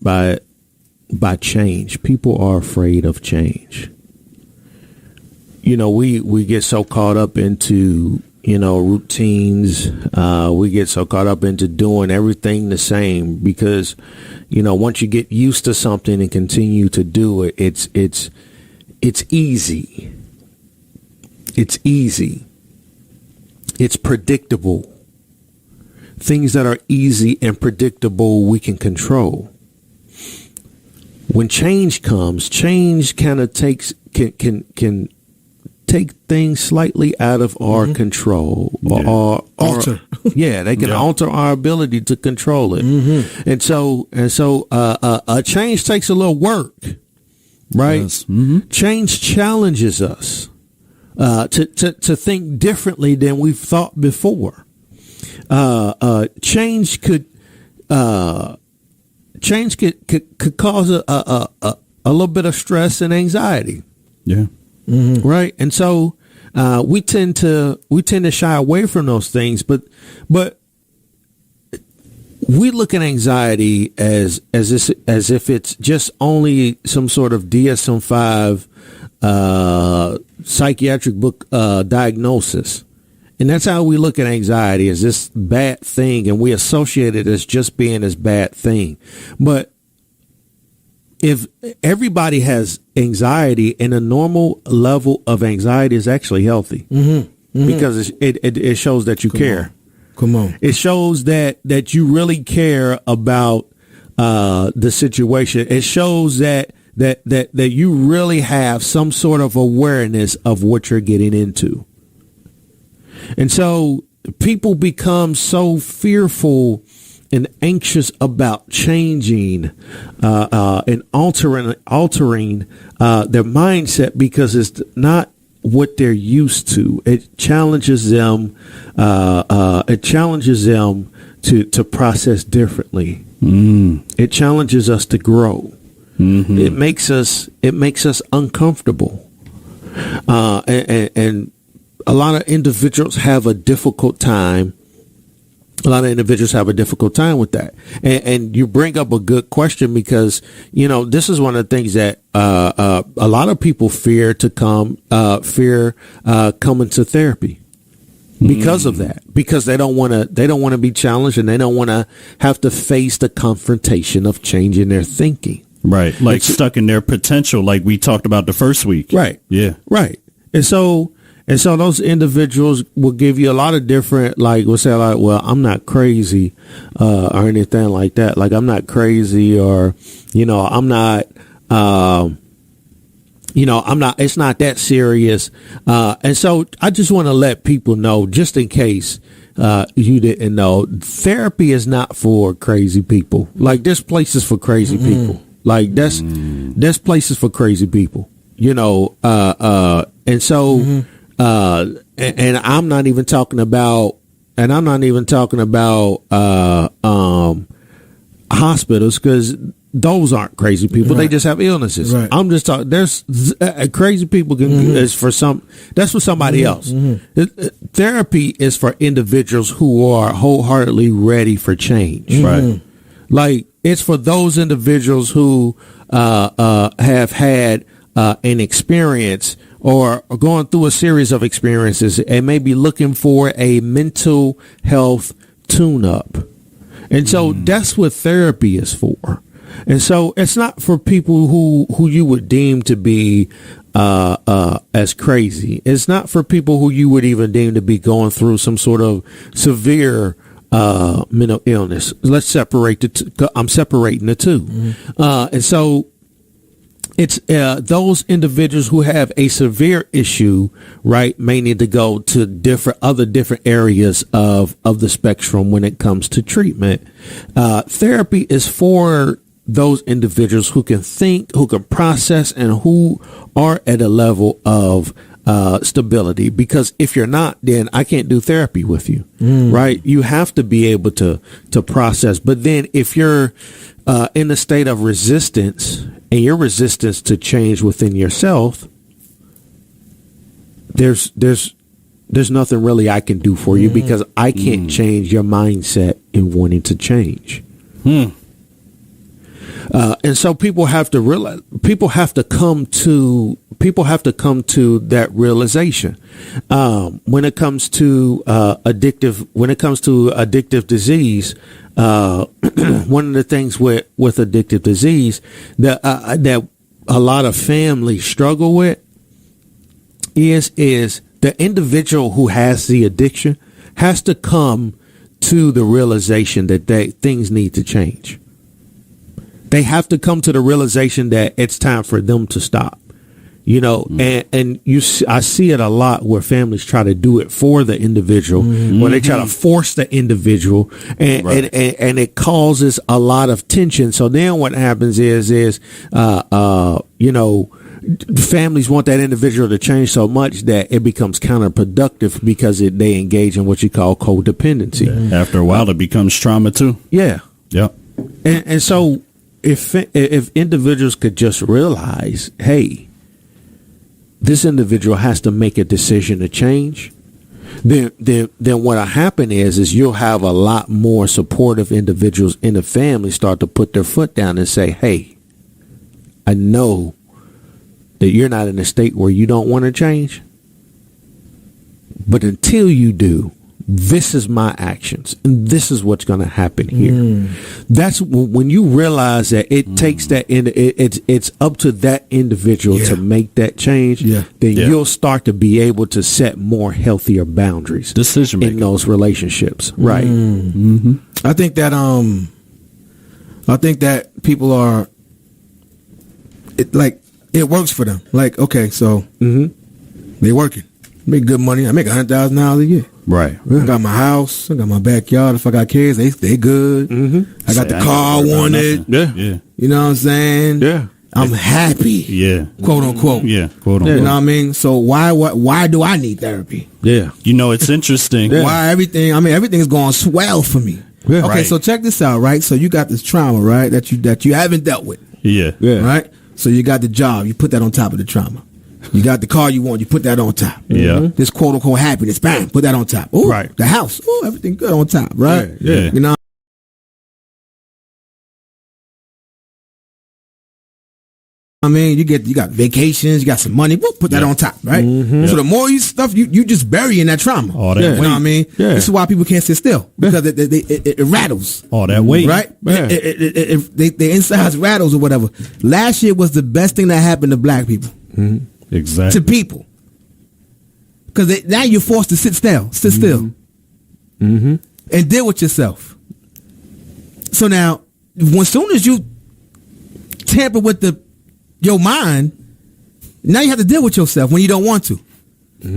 by change. People are afraid of change. You know, we get so caught up into, you know, routines. We get so caught up into doing everything the same because, you know, once you get used to something and continue to do it, it's easy. It's easy. It's predictable. Things that are easy and predictable, we can control. When change comes, change kind of can take things slightly out of our control or alter. Yeah, they can alter our ability to control it. And so a change takes a little work, right? Yes. Change challenges us to think differently than we've thought before. Change could cause a little bit of stress and anxiety. Yeah. Right. And so we tend to shy away from those things, but we look at anxiety as if it's just only some sort of DSM-5 psychiatric book diagnosis. And that's how we look at anxiety, as this bad thing, and we associate it as just being this bad thing. But if everybody has anxiety, and a normal level of anxiety is actually healthy, because it shows that you care. Come on. It shows that you really care about the situation. It shows that you really have some sort of awareness of what you're getting into. And so people become so fearful and anxious about changing and altering their mindset because it's not what they're used to. It challenges them. It challenges them to process differently. It challenges us to grow. It makes us uncomfortable. And a lot of individuals have a difficult time. A lot of individuals have a difficult time with that. And you bring up a good question because, you know, this is one of the things that a lot of people fear coming to therapy because of that, because they don't want to be challenged, and they don't want to have to face the confrontation of changing their thinking. Like stuck in their potential, like we talked about the first week. Right. Yeah. Right. And so those individuals will give you a lot of different, will say well, I'm not crazy, or anything like that. Like, I'm not crazy, or, I'm not, it's not that serious. And so I just want to let people know, just in case, you didn't know, therapy is not for crazy people. Like, there's places for crazy people. Like, there's places for crazy people, and so, and I'm not even talking about, hospitals, because those aren't crazy people. Right. They just have illnesses. Right. I'm just talking, there's crazy people is for that's for somebody else. Therapy is for individuals who are wholeheartedly ready for change. Right. Like, it's for those individuals who have had an experience or going through a series of experiences and may be looking for a mental health tune-up. And so that's what therapy is for. And so it's not for people who you would deem to be as crazy. It's not for people who you would even deem to be going through some sort of severe mental illness. Let's separate the two. I'm separating the two. And so it's those individuals who have a severe issue, right, may need to go to different areas of the spectrum when it comes to treatment. Therapy is for those individuals who can think, who can process, and who are at a level of stability. Because if you're not, then I can't do therapy with you, right? You have to be able to process. But then if you're in a state of resistance, and your resistance to change within yourself, there's nothing really I can do for you, because I can't change your mindset in wanting to change. And so people have to realize, people have to come to that realization. When it comes to addictive disease, one of the things with addictive disease that a lot of families struggle with is the individual who has the addiction has to come to the realization that things need to change. They have to come to the realization that it's time for them to stop. And I see it a lot where families try to do it for the individual, where they try to force the individual, and it causes a lot of tension. So then what happens is families want that individual to change so much that it becomes counterproductive because they engage in what you call codependency. Yeah. After a while, it becomes trauma too. Yeah. Yep. And so if individuals could just realize, hey, this individual has to make a decision to change, then what'll happen is you'll have a lot more supportive individuals in the family start to put their foot down and say, hey, I know that you're not in a state where you don't want to change, but until you do, this is my actions and this is what's going to happen here. That's when you realize that it takes that it's up to that individual to make that change. Then you'll start to be able to set more healthier boundaries, decision making in those relationships. Right. I think that people are it works for them. Like, okay, so they working, make good money. I make $100,000 a year. Right. I got my house. I got my backyard. If I got kids, they good. I got the car I wanted. Yeah. You know what I'm saying? Yeah. I'm happy. Yeah. Quote unquote. Yeah. Quote unquote. You know what I mean? So why do I need therapy? Yeah. It's interesting. Why everything is going swell for me. Yeah. Okay, so check this out, right? So you got this trauma, right? That you haven't dealt with. Yeah. Right? So you got the job, you put that on top of the trauma. You got the car you want, you put that on top. Yeah. This quote unquote happiness, bam, put that on top. Ooh, right. The house, everything good on top, right? Yeah. You know, I mean, you got vacations, you got some money, put that on top, right? So the more you stuff, you just bury in that trauma. All that You know what I mean? Yeah. This is why people can't sit still, because it rattles. All that weight. Right? Yeah. The insides rattles or whatever. Last year was the best thing that happened to black people. Exactly. To people. Because now you're forced to sit still. And deal with yourself. So now, as soon as you tamper with your mind, now you have to deal with yourself when you don't want to.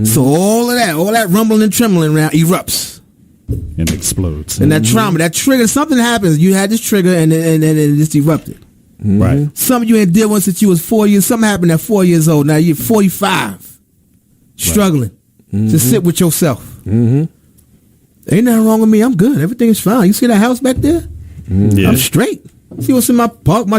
So all that rumbling and trembling around erupts. And explodes. And that trauma, that trigger, something happens. You had this trigger and it just erupted. Right. Some of you ain't dealt with since you was 4 years. Something happened at 4 years old. Now you're 45. Struggling to sit with yourself. Ain't nothing wrong with me. I'm good. Everything's fine. You see that house back there? Yeah. I'm straight. See what's in my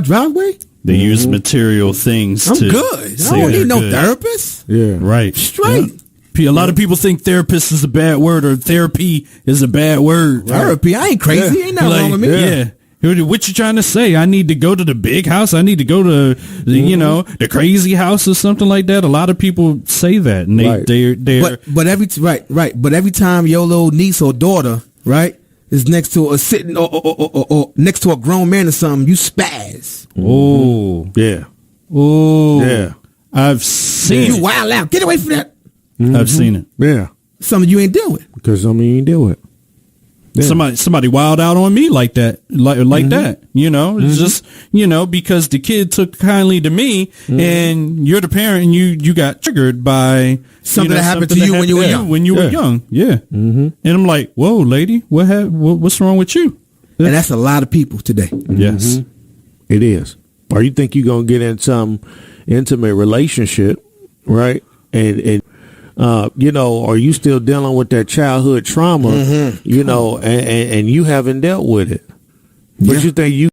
driveway? They use material things I'm to good. I say don't need no they're good. therapist. Yeah. Right. Straight. A lot of people think therapist is a bad word or therapy is a bad word. Therapy. I ain't crazy. Ain't nothing wrong with me. Yeah. What you trying to say? I need to go to the big house. I need to go to the crazy house or something like that. A lot of people say that, and they're But every time your little niece or daughter, right, is next to a sitting or next to a grown man or something, you spaz. Oh Yeah. oh Yeah. I've seen You it. wild out. Get away from that. I've seen it. Yeah. Something you ain't deal with. Because you ain't deal with. Yeah. Somebody wild out on me like that, like that. It's just because the kid took kindly to me, and you're the parent, and you got triggered by Something that happened to you when you were young. When you were young, and I'm like, whoa, lady, what's wrong with you? And that's a lot of people today. Yes, It is. Or you think you're going to get in some intimate relationship, right? And or you still dealing with that childhood trauma, and you haven't dealt with it. But you think you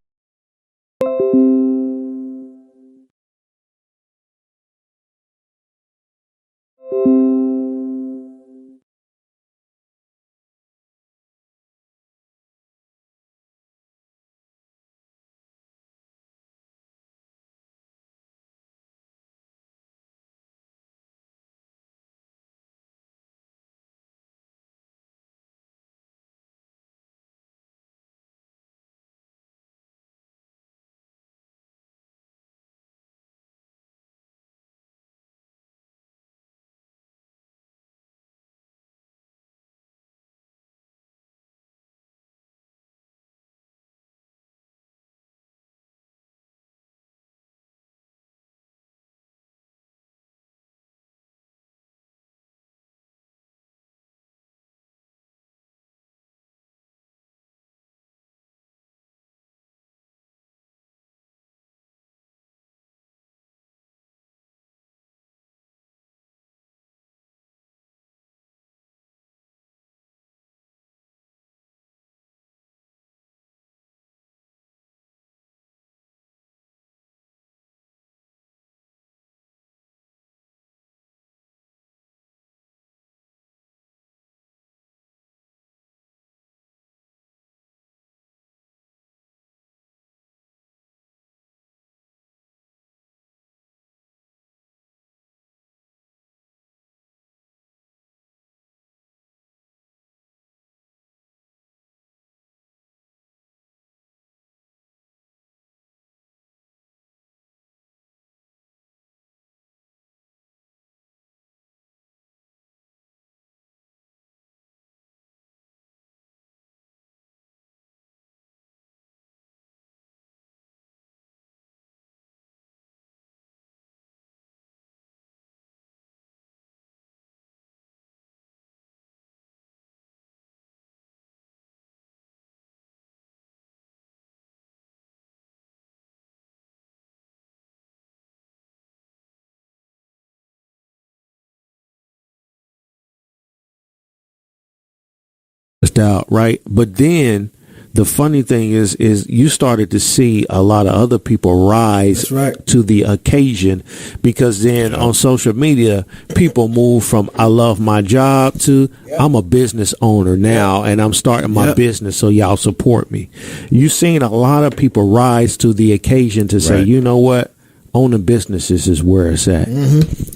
out, right? But then the funny thing is you started to see a lot of other people rise to the occasion, because then on social media, people move from I love my job to I'm a business owner now and I'm starting my business, so y'all support me. You've seen a lot of people rise to the occasion to say, you know what, owning businesses is where it's at.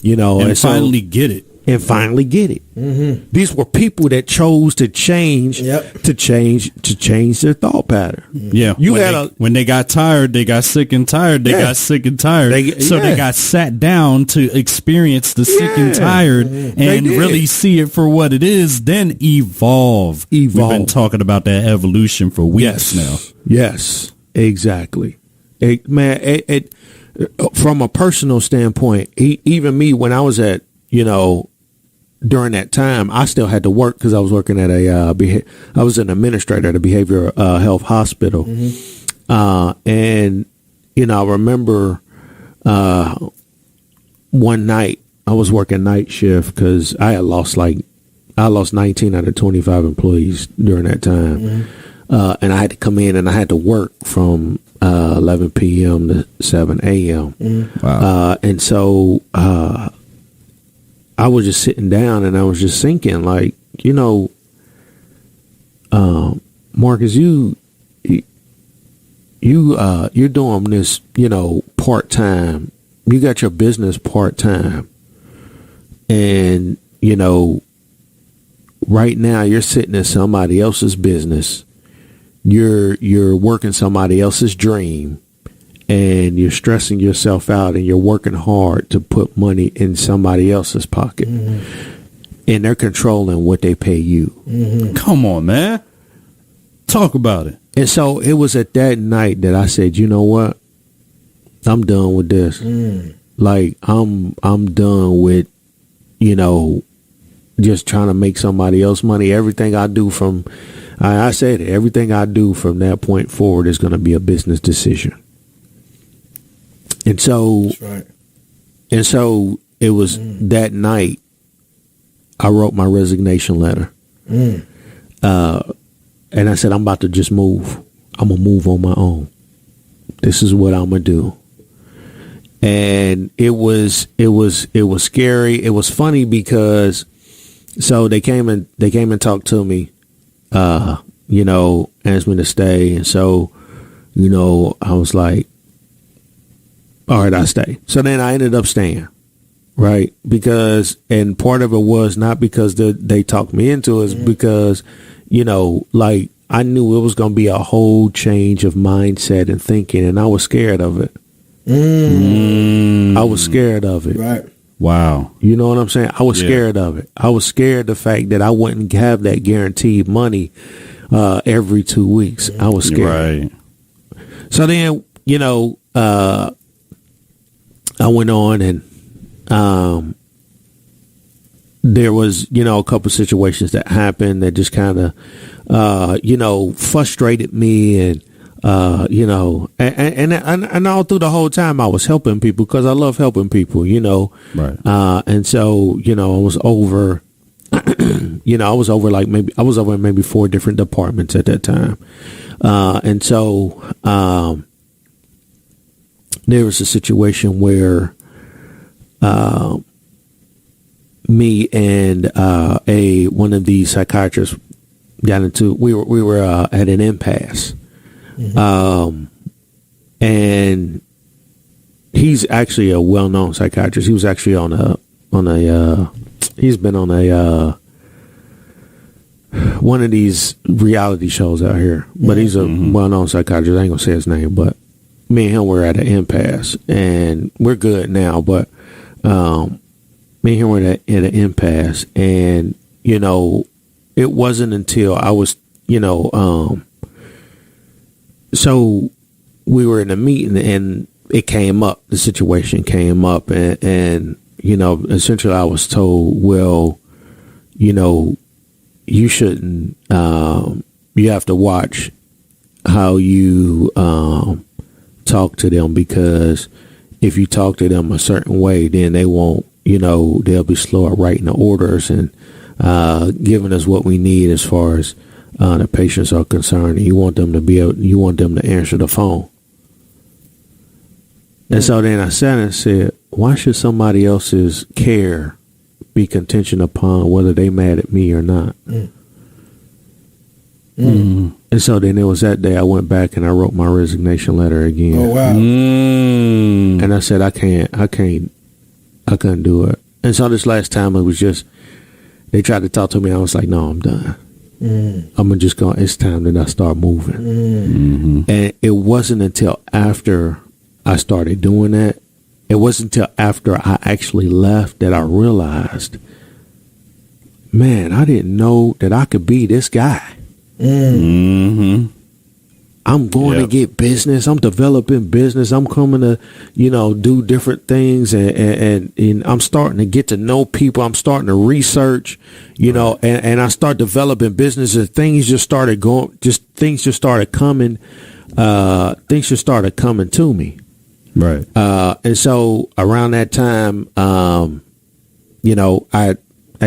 You know, and finally get it. And finally get it. These were people that chose to change, to change their thought pattern. Yeah, when they got tired, they got sick and tired. They got sick and tired. They got sat down to experience the sick and tired and really see it for what it is. Then evolve. We've been talking about that evolution for weeks now. Yes, exactly. From a personal standpoint, even me, when I was at, during that time, I still had to work because I was working at I was an administrator at a behavioral health hospital. And, I remember one night I was working night shift because I lost 19 out of 25 employees during that time. And I had to come in and I had to work from 11 p.m. to 7 a.m. Wow. And so I was just sitting down and I was just thinking, like, Marcus, you're doing this, part time. You got your business part time, and right now you're sitting in somebody else's business. You're working somebody else's dream, and you're stressing yourself out, and you're working hard to put money in somebody else's pocket, and they're controlling what they pay you. Come on, man. Talk about it. And so it was at that night that I said, you know what? I'm done with this. Like, I'm done with, just trying to make somebody else money. Everything I do I said it, everything I do from that point forward is going to be a business decision. And so, it was that night I wrote my resignation letter. And I said, I'm about to just move. I'm going to move on my own. This is what I'm going to do. And it was scary. It was funny because, so they came and talked to me, asked me to stay. And so, I was like, all right, I stay. So then I ended up staying, right? Because, and part of it was not because they talked me into it, because, like, I knew it was going to be a whole change of mindset and thinking, and I was scared of it. I was scared of it. Right. Wow. You know what I'm saying? I was scared of it. I was scared of the fact that I wouldn't have that guaranteed money every 2 weeks. I was scared. Right. So then, I went on, and there was, a couple of situations that happened that just kind of, frustrated me, and and all through the whole time I was helping people because I love helping people, Right. And so, I was over, I was over maybe 4 different departments at that time. And so, there was a situation where, me and one of these psychiatrists got into, we were at an impasse. And he's actually a well-known psychiatrist. He was actually he's been on one of these reality shows out here, but he's a well-known psychiatrist. I ain't gonna say his name, but me and him were at an impasse, and we're good now, but me and him were at an impasse, and it wasn't until I was so we were in a meeting, and it came up, the situation came up, and essentially I was told, well, you shouldn't, you have to watch how you talk to them, because if you talk to them a certain way, then they won't, they'll be slow at writing the orders and giving us what we need as far as the patients are concerned. You want them to answer the phone. And so then I sat and said, why should somebody else's care be contingent upon whether they mad at me or not? And so then it was that day I went back and I wrote my resignation letter again. Oh, wow. And I said, I couldn't do it. And so this last time it was just, they tried to talk to me. I was like, no, I'm done. I'm just going, it's time that I start moving. And it wasn't until after I started doing that, it wasn't until after I actually left that I realized, man, I didn't know that I could be this guy. I'm going to get business. I'm developing business. I'm coming to, do different things. And I'm starting to get to know people. I'm starting to research, and I start developing business, and things just started coming. Things just started coming to me. Right. And so around that time, I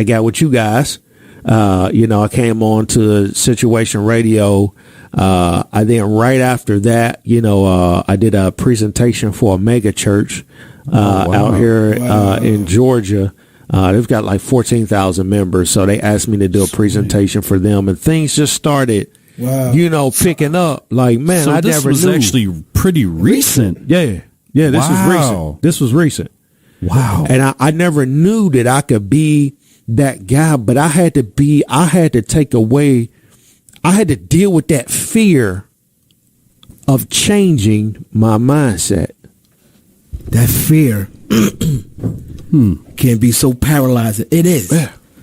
got with you guys. I came on to Situation Radio. I then right after that, I did a presentation for a mega church out here in Georgia. They've got like 14,000 members. So they asked me to do a presentation for them, and things just started, picking up. Like, man, I never knew. This was actually pretty recent. Yeah. Yeah, this was recent. This was recent. Wow. And I never knew that I could be that guy, but I had to deal with that fear of changing my mindset. That fear can be so paralyzing. It is.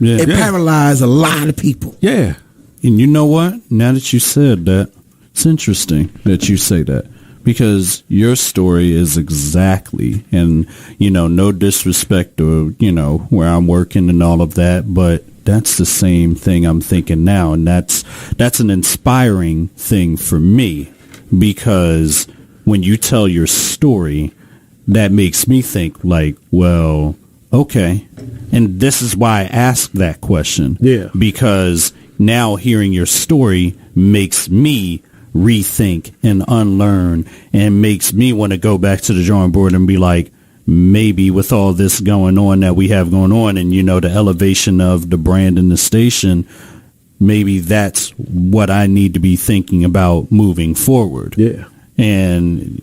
It paralyzes a lot of people. Yeah. And you know what? Now that you said that, it's interesting that you say that. Because your story is exactly, and, no disrespect to, where I'm working and all of that, but that's the same thing I'm thinking now. And that's an inspiring thing for me, because when you tell your story, that makes me think like, well, okay. And this is why I asked that question. Yeah. Because now hearing your story makes me rethink and unlearn, and makes me want to go back to the drawing board and be like, maybe with all this going on that we have going on, and the elevation of the brand and the station, maybe that's what I need to be thinking about moving forward. Yeah. And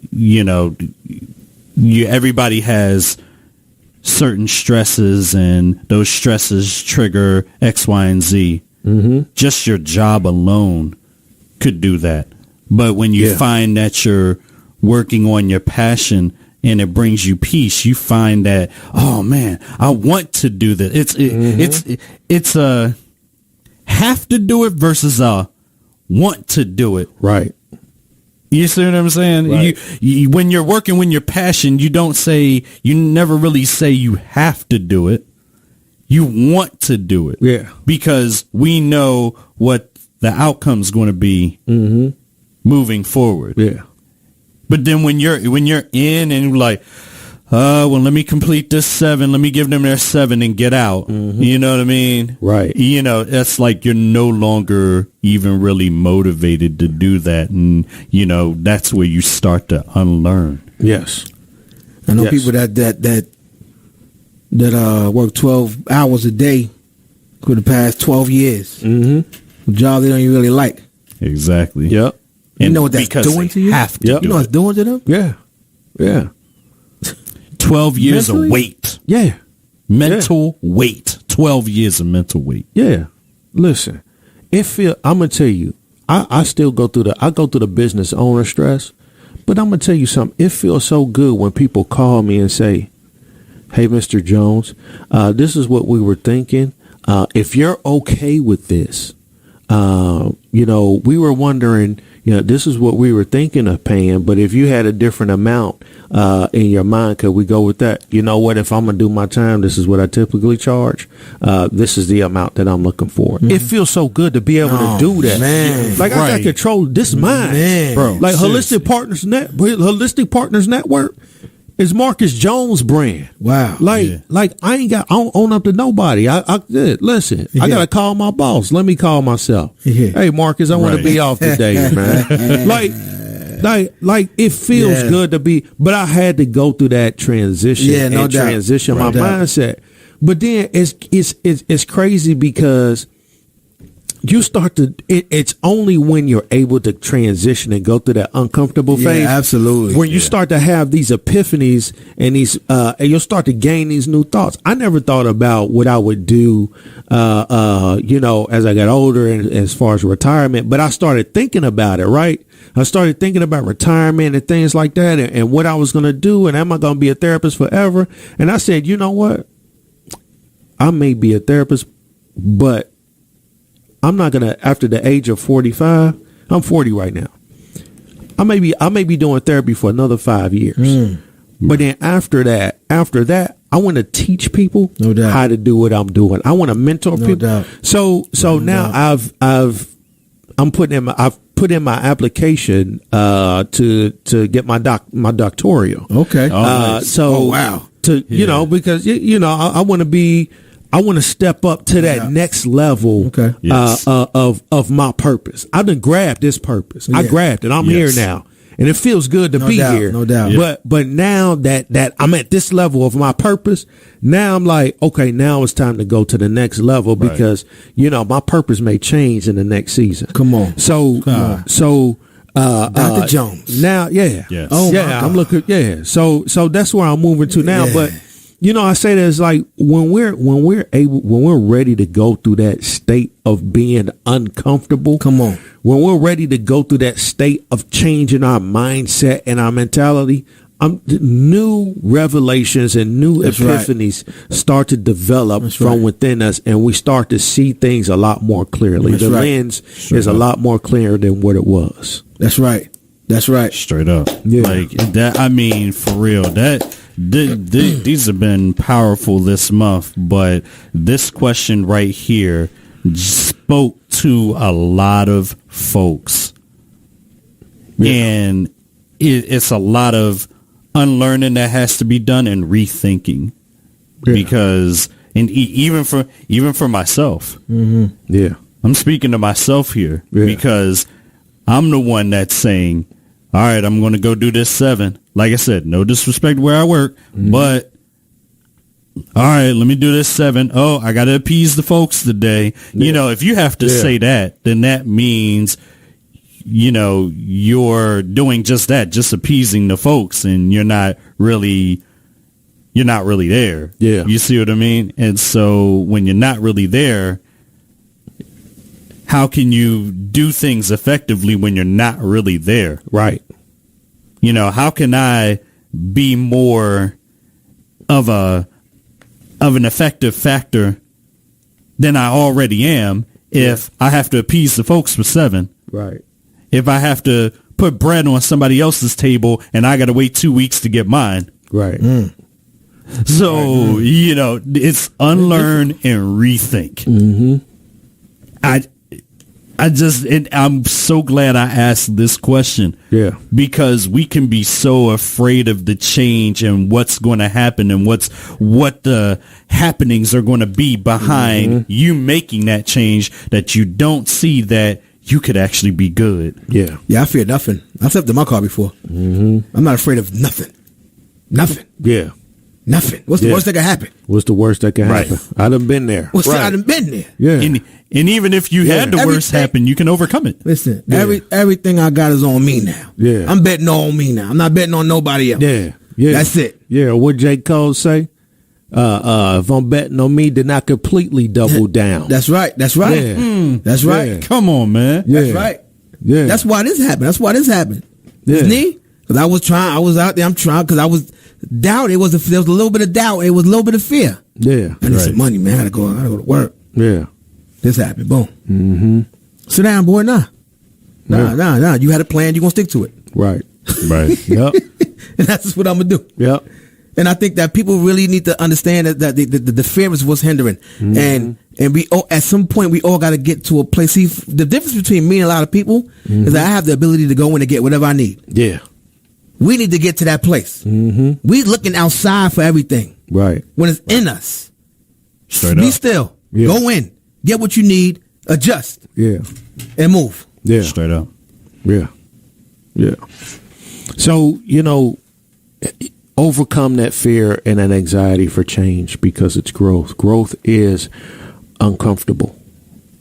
everybody has certain stresses, and those stresses trigger X, Y, and Z. Just your job alone could do that. But when you find that you're working on your passion and it brings you peace, you find that, oh man, I want to do this. It's a have to do it versus a want to do it. Right. You see what I'm saying? Right. You when you're working with your passion, you never really say you have to do it. You want to do it. Yeah. Because we know what the outcome's going to be moving forward. Yeah. But then when you're in and you're like, well, let me complete this 7. Let me give them their 7 and get out. You know what I mean? Right. That's like you're no longer even really motivated to do that. And, that's where you start to unlearn. Yes. I know people that work 12 hours a day for the past 12 years. A job they don't even really like. Exactly. Yep. You know what that's doing to you? Have to you know what it's doing to them? Yeah. Yeah. 12 years of weight. Yeah. Mental weight. 12 years of mental weight. Yeah. Listen, I'm going to tell you, I still go through the business owner stress, but I'm going to tell you something. It feels so good when people call me and say, hey, Mr. Jones, this is what we were thinking. If you're okay with this, we were wondering, this is what we were thinking of paying, but if you had a different amount in your mind, could we go with that? You know what? If I'm going to do my time, this is what I typically charge. This is the amount that I'm looking for. It feels so good to be able to do that. Man. Like I got control. This is mine. Man. Bro. Like Holistic Partners Network. It's Marcus Jones' brand. Wow. Like I don't own up to nobody. Listen, I gotta call my boss. Let me call myself. Yeah. Hey Marcus, I want to be off today, man. Like it feels good to be, but I had to go through that transition transition my mindset. But then it's crazy because you start to, it's only when you're able to transition and go through that uncomfortable phase. Absolutely. When you start to have these epiphanies and and you'll start to gain these new thoughts. I never thought about what I would do, as I got older and as far as retirement, but I started thinking about it, right? I started thinking about retirement and things like that and what I was going to do. And am I going to be a therapist forever? And I said, you know what? I may be a therapist, but I'm not going to, after the age of 45, I'm 40 right now. I may be doing therapy for another 5 years. But then after that, I want to teach people how to do what I'm doing. I want to mentor people. Doubt. So now I've put in my application to get my doctoral. Okay. Nice. Wow. Because I want to step up to that next level of my purpose. I done grabbed this purpose. I grabbed it. I'm here now. And it feels good to be here. No doubt. But now that I'm at this level of my purpose, now I'm like, okay, now it's time to go to the next level because, my purpose may change in the next season. Come on. So Dr. Jones. Now, Yes. Oh, yeah, I'm looking, So that's where I'm moving to now. But I say that it's like when we're ready to go through that state of being uncomfortable. Come on. When we're ready to go through that state of changing our mindset and our mentality, new revelations and new epiphanies start to develop from within us, and we start to see things a lot more clearly. The lens is a lot more clear than what it was. That's right. Straight up. Yeah. Like that. I mean, for real, these have been powerful this month, but this question right here spoke to a lot of folks, and it's a lot of unlearning that has to be done and rethinking because, and even for myself, I'm speaking to myself here because I'm the one that's saying, all right, I'm going to go do this 7. Like I said, no disrespect where I work, but all right, let me do this 7. Oh, I got to appease the folks today. If you have to say that, then that means, you're doing just that, just appeasing the folks, and you're not really there. Yeah. You see what I mean? And so when you're not really there, how can you do things effectively when you're not really there? Right. How can I be more of an effective factor than I already am if I have to appease the folks for 7? Right. If I have to put bread on somebody else's table and I got to wait 2 weeks to get mine. Right. So, it's unlearn and rethink. I'm so glad I asked this question. Yeah. Because we can be so afraid of the change and what's going to happen and what the happenings are going to be behind you making that change, that you don't see that you could actually be good. Yeah. Yeah, I fear nothing. I've slept in my car before. I'm not afraid of nothing. Nothing. Yeah. Nothing. What's the worst that could happen? What's the worst that can happen? I done been there. I done been there. Yeah. And even if you had the worst happen, you can overcome it. Listen, everything I got is on me now. Yeah. I'm betting on me now. I'm not betting on nobody else. Yeah. Yeah. That's it. Yeah. What J. Cole say? If I'm betting on me, then I completely double down. That's right. That's right. Yeah. That's right. Yeah. Come on, man. Yeah. That's right. Yeah. That's why this happened. Yeah. It's me. Because I was out there, I'm trying, because I was doubt. There was a little bit of doubt. It was a little bit of fear. Yeah. I need some money, man. I gotta go to work. Yeah. This happened. Boom. Sit down, boy. Nah. You had a plan. You're going to stick to it. Right. Yep. And that's what I'm going to do. Yep. And I think that people really need to understand that the fear is what's hindering. And we at some point, we all got to get to a place. See, the difference between me and a lot of people is that I have the ability to go in and get whatever I need. Yeah. We need to get to that place. Mm-hmm. We looking outside for everything. Right. When it's in us. Be still. Yeah. Go in. Get what you need. Adjust. Yeah. And move. Yeah. Straight up. Yeah. Yeah. So, overcome that fear and that anxiety for change because it's growth. Growth is uncomfortable.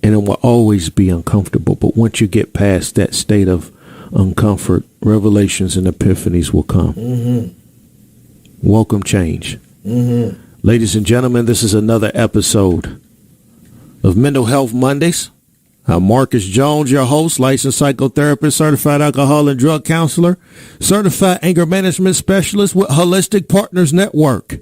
And it will always be uncomfortable. But once you get past that state of uncomfort, revelations and epiphanies will come. Mm-hmm. Welcome change. Mm-hmm. Ladies and gentlemen, this is another episode of Mental Health Mondays. I'm Marcus Jones, your host, licensed psychotherapist, certified alcohol and drug counselor, certified anger management specialist with Holistic Partners Network.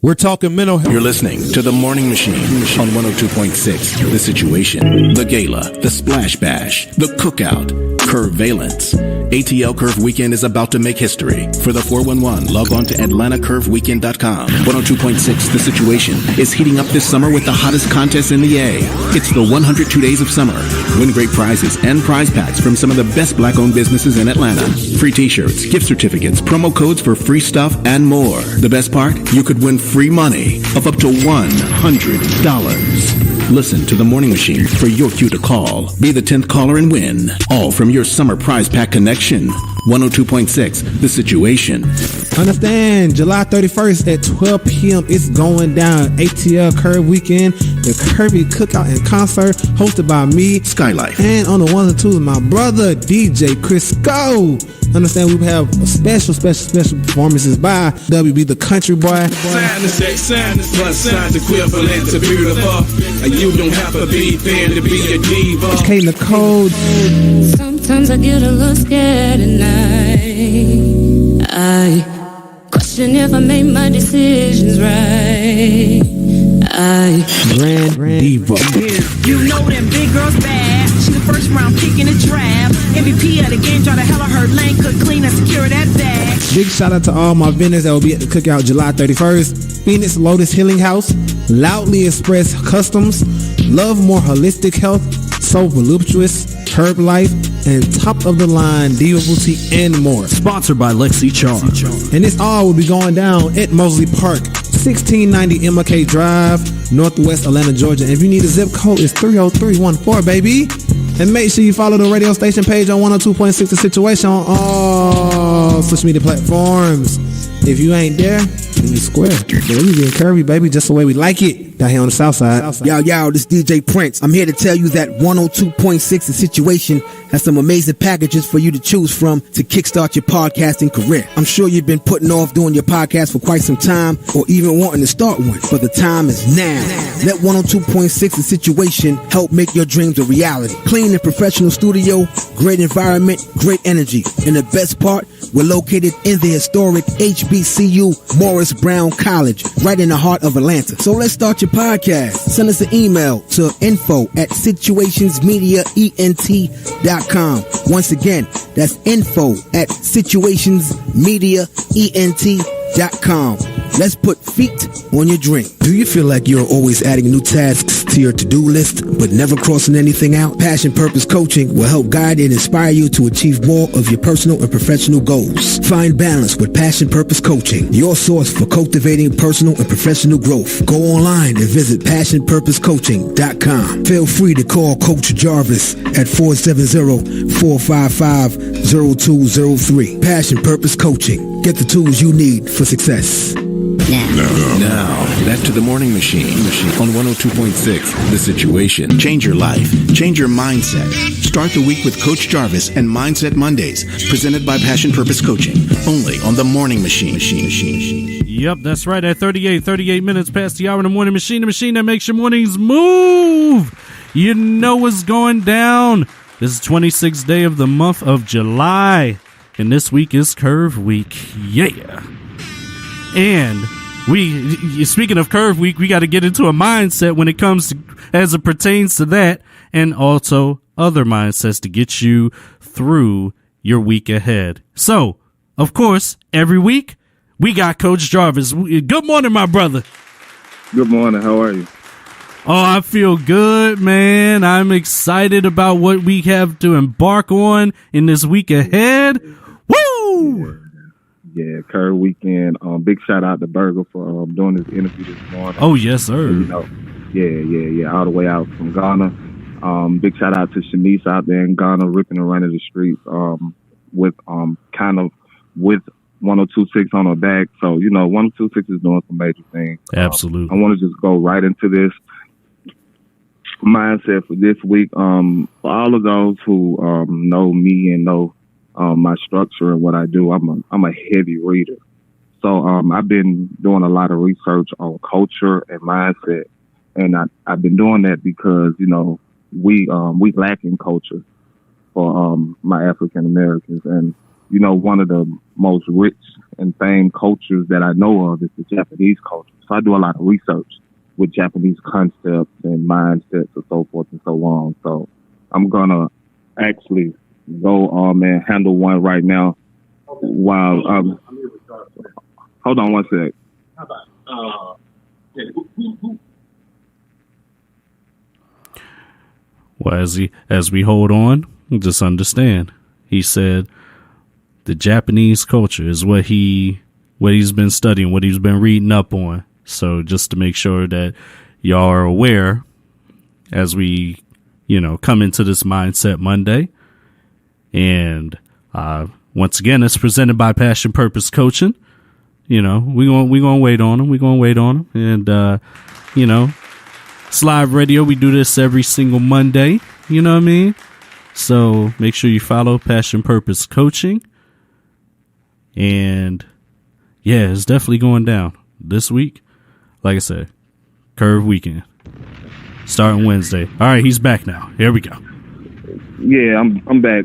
We're talking mental health. You're listening to The Morning Machine on 102.6. The Situation, The Gala, The Splash Bash, The Cookout, Curve Valence. ATL Curve Weekend is about to make history. For the 411, log on to AtlantaCurveWeekend.com. 102.6 The Situation is heating up this summer with the hottest contest in the A. It's the 102 Days of Summer. Win great prizes and prize packs from some of the best black-owned businesses in Atlanta. Free t-shirts, gift certificates, promo codes for free stuff, and more. The best part? You could win free money of up to $100. Listen to The Morning Machine for your cue to call. Be the 10th caller and win. All from your summer prize pack connection. 102.6 The Situation. Understand, July 31st at 12 p.m. it's going down. ATL Curve Weekend, the Curvy Cookout and Concert hosted by me, Skylife. And on the ones and twos, my brother, DJ Crisco. Understand, we have special performances by WB the Country Boy. Sign plus signs equivalent to beautiful. You don't have to be thin to be a diva. K Nicole. Sometimes I get a little scared at night. I question if I made my decisions right. Grand Diva. You know them big girls bad. She the first round pick in the draft. MVP of the game, try to hell of her lane, could clean and secure that bag. Big shout out to all my vendors that will be at the cookout July 31st. Phoenix Lotus Healing House, Loudly Express Customs, Love More Holistic Health, So Voluptuous, Herb Life, and top of the line Diva Boutique and more. Sponsored by Lexi Charm. And this all will be going down at Mosley Park, 1690 MLK Drive, Northwest Atlanta, Georgia. And if you need a zip code, it's 30314, baby. And make sure you follow the radio station page on 102.6 The Situation on all social media platforms. If you ain't there, then you square. Yeah, we being curvy, baby, just the way we like it down here on the south side. Yo, this DJ Prince. I'm here to tell you that 102.6 The Situation has some amazing packages for you to choose from to kickstart your podcasting career. I'm sure you've been putting off doing your podcast for quite some time or even wanting to start one, but the time is now. Let 102.6 The Situation help make your dreams a reality. Clean and professional studio, great environment, great energy. And the best part, we're located in the historic HBCU Morris Brown College, right in the heart of Atlanta. So let's start your podcast. Send us an email to info@situationsmediaent.com. Once again, that's info@situationsmediaent.com. Let's put feet on your dream. Do you feel like you're always adding new tasks to your to-do list, but never crossing anything out? Passion Purpose Coaching will help guide and inspire you to achieve more of your personal and professional goals. Find balance with Passion Purpose Coaching, your source for cultivating personal and professional growth. Go online and visit passionpurposecoaching.com. Feel free to call Coach Jarvis at 470-455-0203. Passion Purpose Coaching. Get the tools you need for success. Now, back to The Morning Machine on 102.6 The Situation. Change your life. Change your mindset. Start the week with Coach Jarvis and Mindset Mondays, presented by Passion Purpose Coaching, only on The Morning Machine. Yep, that's right. At 38 minutes past the hour in The Morning Machine, the machine that makes your mornings move. You know what's going down. This is 26th day of the month of July, and this week is Curve Week. Yeah. And speaking of Curve Week, we got to get into a mindset when it comes to, as it pertains to that, and also other mindsets to get you through your week ahead. So, of course, every week we got Coach Jarvis. Good morning, my brother. Good morning. How are you? Oh, I feel good, man. I'm excited about what we have to embark on in this week ahead. Woo! Woo! Yeah, Curve Weekend. Big shout out to Burger for doing this interview this morning. Oh, yes, sir. Yeah, all the way out from Ghana. Big shout out to Shanice out there in Ghana, ripping and running the streets with 1026 on her back. So, 1026 is doing some major things. Absolutely. I want to just go right into this mindset for this week. For all of those who know me and know my structure and what I do, I'm a heavy reader. So I've been doing a lot of research on culture and mindset, and I've been doing that because we lack in culture for my African Americans, and one of the most rich and famed cultures that I know of is the Japanese culture. So I do a lot of research with Japanese concepts and mindsets and so forth and so on. So I'm gonna actually go and handle one right now while hold on one sec. How about Well, as we hold on, just understand, he said the Japanese culture is what he's been studying, what he's been reading up on. So just to make sure that y'all are aware as we, come into this Mindset Monday. And once again, it's presented by Passion Purpose Coaching. We're gonna wait on them. And it's live radio. We do this every single Monday. You know what I mean? So make sure you follow Passion Purpose Coaching. And yeah, it's definitely going down this week. Like I said, Curve Weekend starting Wednesday. All right, he's back now. Here we go. Yeah, I'm back.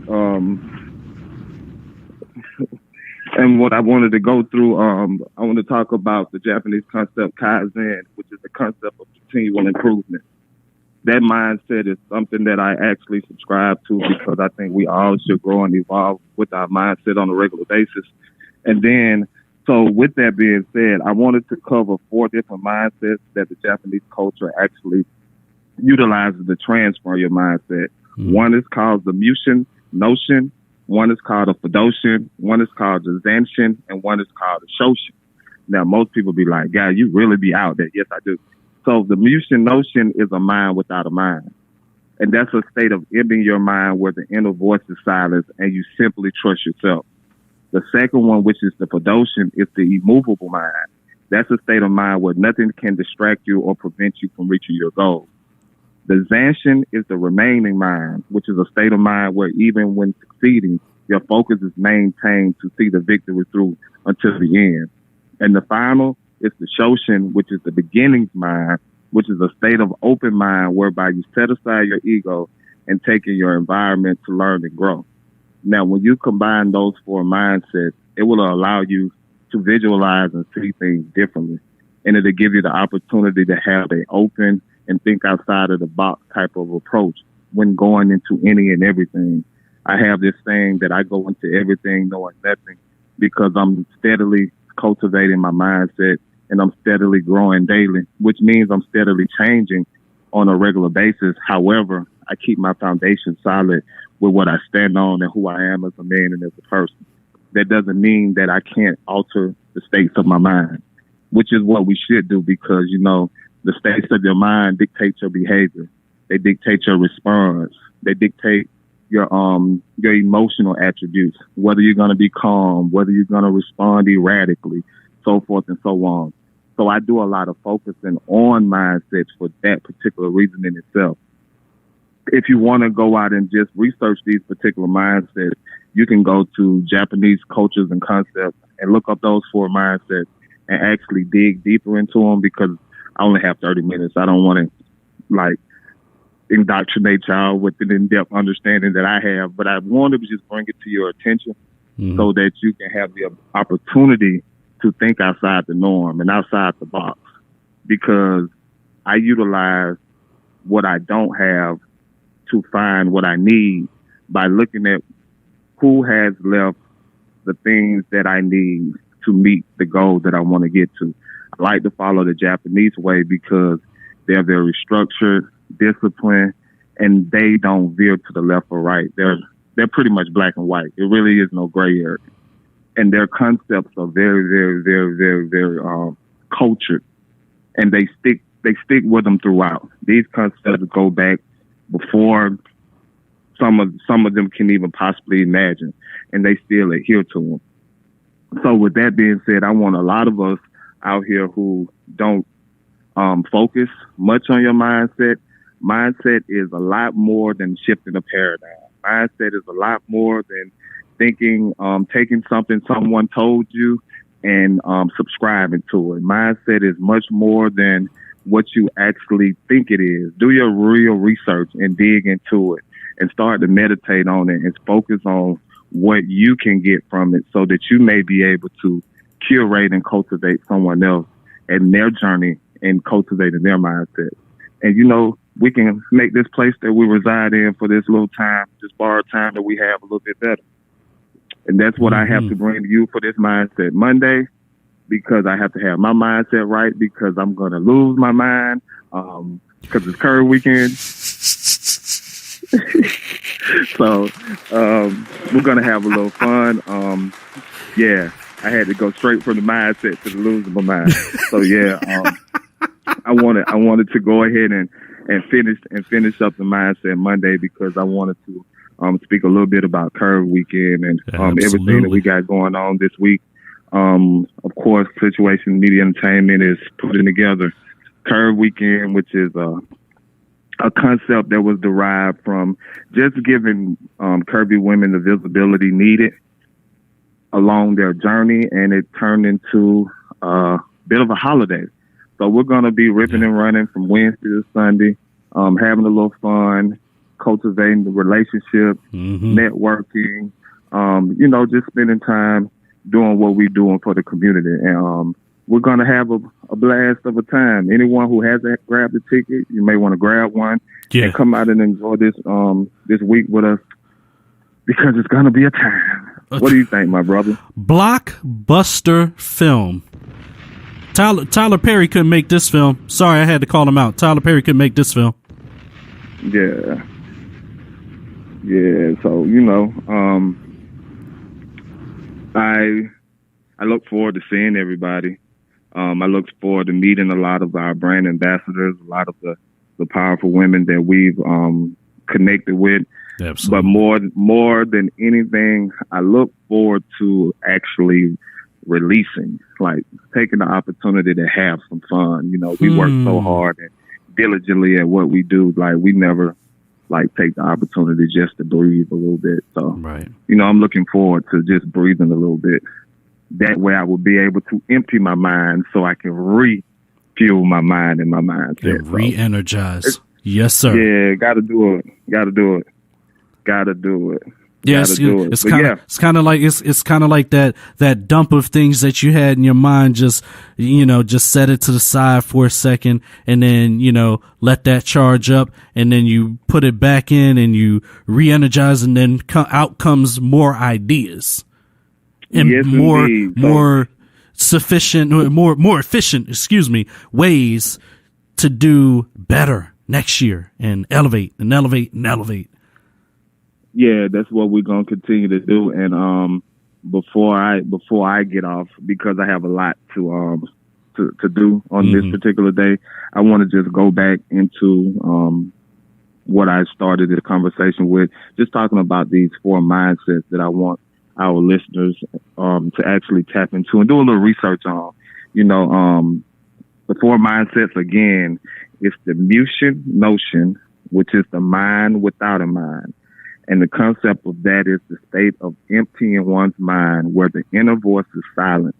And what I wanted to go through, I want to talk about the Japanese concept Kaizen, which is the concept of continual improvement. That mindset is something that I actually subscribe to because I think we all should grow and evolve with our mindset on a regular basis. And then, so with that being said, I wanted to cover 4 different mindsets that the Japanese culture actually utilizes to transfer your mindset. Mm-hmm. One is called the Mushin Notion. One is called a Fudoshin. One is called the Zanshin. And one is called the Shoshin. Now, most people be like, "God, you really be out there." Yes, I do. So the Mushin Notion is a mind without a mind. And that's a state of ending your mind where the inner voice is silenced and you simply trust yourself. The second one, which is the Fudoshin, is the immovable mind. That's a state of mind where nothing can distract you or prevent you from reaching your goal. The Zanshin is the remaining mind, which is a state of mind where even when succeeding, your focus is maintained to see the victory through until the end. And the final is the Shoshin, which is the beginnings mind, which is a state of open mind whereby you set aside your ego and take in your environment to learn and grow. Now, when you combine those 4 mindsets, it will allow you to visualize and see things differently. And it'll give you the opportunity to have an open and think outside of the box type of approach when going into any and everything. I have this saying that I go into everything knowing nothing because I'm steadily cultivating my mindset and I'm steadily growing daily, which means I'm steadily changing on a regular basis. However, I keep my foundation solid with what I stand on and who I am as a man and as a person. That doesn't mean that I can't alter the states of my mind, which is what we should do because, the states of your mind dictate your behavior. They dictate your response. They dictate your emotional attributes, whether you're going to be calm, whether you're going to respond erratically, so forth and so on. So I do a lot of focusing on mindsets for that particular reason in itself. If you want to go out and just research these particular mindsets, you can go to Japanese cultures and concepts and look up those 4 mindsets and actually dig deeper into them because I only have 30 minutes. I don't want to indoctrinate y'all with an in-depth understanding that I have, but I wanted to just bring it to your attention so that you can have the opportunity to think outside the norm and outside the box because I utilize what I don't have to find what I need by looking at who has left the things that I need to meet the goal that I want to get to. I like to follow the Japanese way because they're very structured, disciplined, and they don't veer to the left or right. They're pretty much black and white. It really is no gray area. and their concepts are very, very, very, very, very cultured, and they stick with them throughout. These concepts go back before some of them can even possibly imagine, and they still adhere to them. So with that being said, I want a lot of us out here who don't focus much on your mindset. Mindset is a lot more than shifting a paradigm. Mindset is a lot more than thinking, taking something someone told you and subscribing to it. Mindset is much more than what you actually think it is. Do your real research and dig into it and start to meditate on it and focus on what you can get from it so that you may be able to curate and cultivate someone else and their journey in cultivating their mindset. And, you know, we can make this place that we reside in for this little time, this borrowed time that we have, a little bit better. And that's what I have to bring to you for this Mindset Monday, because I have to have my mindset right, because I'm going to lose my mind because it's Curve Weekend. So we're going to have a little fun. Yeah, I had to go straight from the mindset to the losing my mind. So, yeah, I wanted to go ahead and finish up the Mindset Monday, because I wanted to speak a little bit about Curve Weekend and everything that we got going on this week. Of course, Situation Media Entertainment is putting together Curve Weekend, which is a concept that was derived from just giving curvy women the visibility needed along their journey, and it turned into a bit of a holiday. So we're going to be ripping and running from Wednesday to Sunday, having a little fun, cultivating the relationship, networking, you know, just spending time doing what we're doing for the community. And we're going to have a blast of a time. Anyone who hasn't grabbed a ticket, you may want to grab one and come out and enjoy this this week with us, because it's going to be a time. What do you think, my brother? Blockbuster film. Tyler Perry couldn't make this film. Sorry, I had to call him out. Tyler Perry couldn't make this film. Yeah. Yeah, so, you know, I look forward to seeing everybody. I look forward to meeting a lot of our brand ambassadors, a lot of the powerful women that we've connected with. Absolutely. But more than anything, I look forward to actually releasing, like taking the opportunity to have some fun. You know, we work so hard and diligently at what we do. Like, we never like take the opportunity just to breathe a little bit. So, you know, I'm looking forward to just breathing a little bit. That way I will be able to empty my mind so I can refuel my mind and my mindset. And re-energize. Yes, sir. Yeah, got to do it. Yes, it's kind of like that dump of things that you had in your mind. Just set it to the side for a second, and then let that charge up, and then you put it back in, and you re-energize, and then out comes more ideas and more efficient. Ways to do better next year and elevate. Yeah, that's what we're gonna continue to do. And before I get off, because I have a lot to do on this particular day, I want to just go back into what I started this conversation with, just talking about these 4 mindsets that I want our listeners to actually tap into and do a little research on. The 4 mindsets, again, it's the Mucian notion, which is the mind without a mind. And the concept of that is the state of emptying one's mind, where the inner voice is silent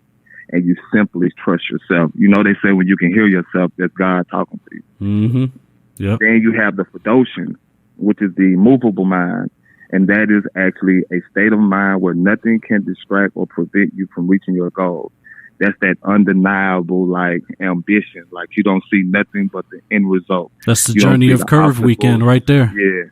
and you simply trust yourself. They say when you can hear yourself, that's God talking to you. Yep. Then you have the Tashon, which is the immovable mind. And that is actually a state of mind where nothing can distract or prevent you from reaching your goals. That's that undeniable, ambition. Like, you don't see nothing but the end result. That's the journey of Curve Weekend right there. Yeah.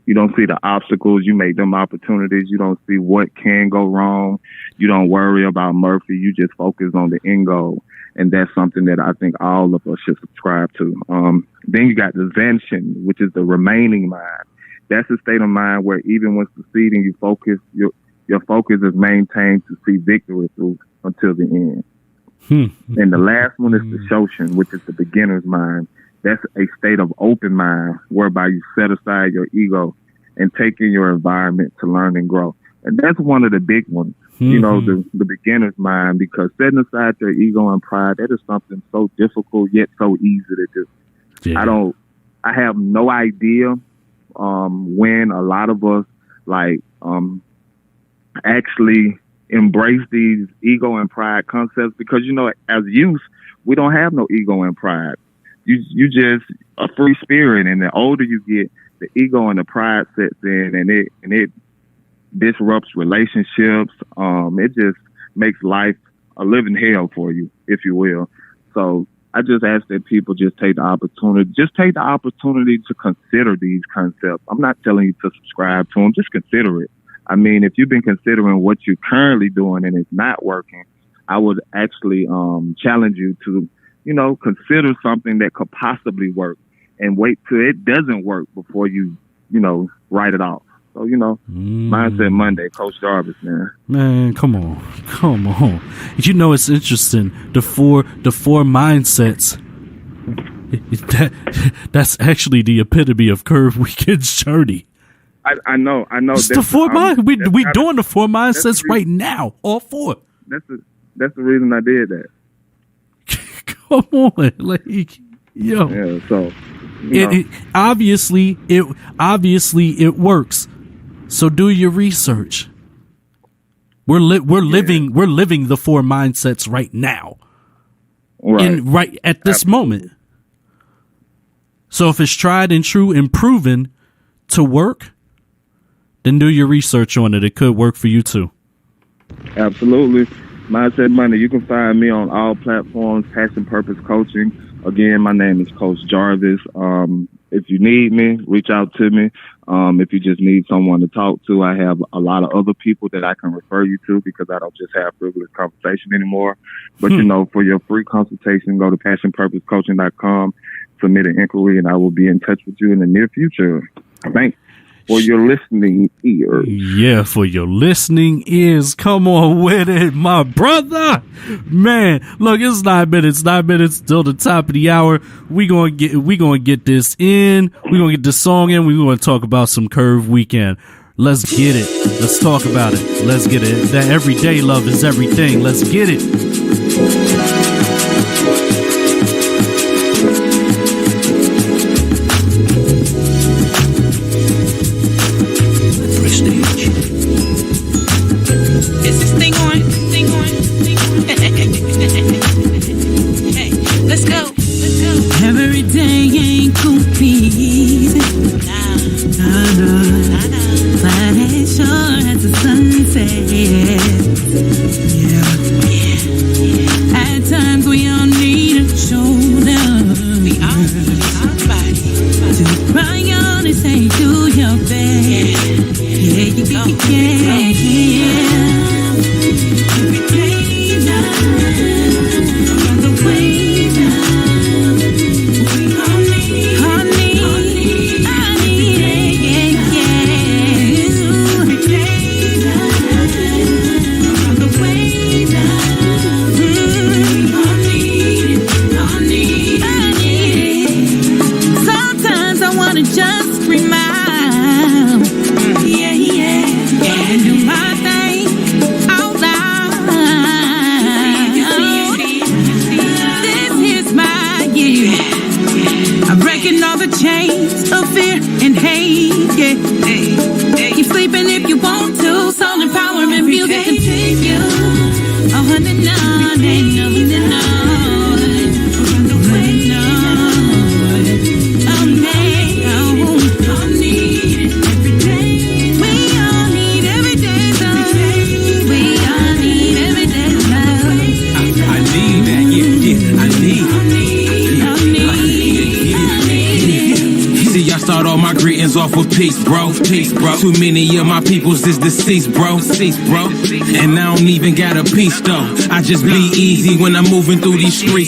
You don't see the obstacles. You make them opportunities. You don't see what can go wrong. You don't worry about Murphy. You just focus on the end goal. And that's something that I think all of us should subscribe to. Then you got the Tashon, which is the remaining mind. That's a state of mind where even when succeeding, you focus your focus is maintained to see victory through until the end. And the last one is the Tashon, which is the beginner's mind. That's a state of open mind whereby you set aside your ego and take in your environment to learn and grow. And that's one of the big ones, you know, the beginner's mind, because setting aside your ego and pride, that is something so difficult yet so easy to do. Yeah. I have no idea when a lot of us actually embrace these ego and pride concepts, because, you know, as youth, we don't have no ego and pride. You just a free spirit, and the older you get, the ego and the pride sets in, and it disrupts relationships. It just makes life a living hell for you, if you will. So I just ask that people just take the opportunity to consider these concepts. I'm not telling you to subscribe to them, just consider it. I mean, if you've been considering what you're currently doing and it's not working, I would actually challenge you to, you know, consider something that could possibly work, and wait till it doesn't work before you know, write it off. So, you know, Mindset Monday, Coach Jarvis, man. Man, come on. You know, it's interesting. The four mindsets. That's actually the epitome of Curve Weekend's journey. I know. It's the four minds. We doing the four mindsets right now. All four. That's the reason I did that. Come on, like, yo. Yeah. So, it obviously it works. So do your research. We're living the four mindsets right now. Right at this moment. So if it's tried and true and proven to work, then do your research on it. It could work for you too. Absolutely. Mindset Monday. You can find me on all platforms, Passion Purpose Coaching. Again, my name is Coach Jarvis. If you need me, reach out to me. If you just need someone to talk to, I have a lot of other people that I can refer you to, because I don't just have frivolous conversation anymore. But, you know, for your free consultation, go to passionpurposecoaching.com, submit an inquiry, and I will be in touch with you in the near future. Thanks for your listening ears. Yeah, for your listening ears. Come on with it, my brother. Man, look, it's 9 minutes till the top of the hour. We gonna get this in. We gonna get this song in. We gonna talk about some Curve Weekend. Let's get it. Let's talk about it. Let's get it. That everyday love is everything. Let's get it. Every day ain't cookies. But it sure has a sunset. Yeah. At times we all need a shoulder. We all need somebody to cry on and say, do your best. Yeah. Every day now, on the way now. Just smile, and do my thing out loud. This is my year. I'm breaking all the chains of fear and hate. Yeah, keep sleeping if you want to. Soul empowerment music continue. Start all my greetings off with peace, bro. Too many of my peoples is deceased, bro. And I don't even got a piece, though. I just be easy when I'm moving through these streets.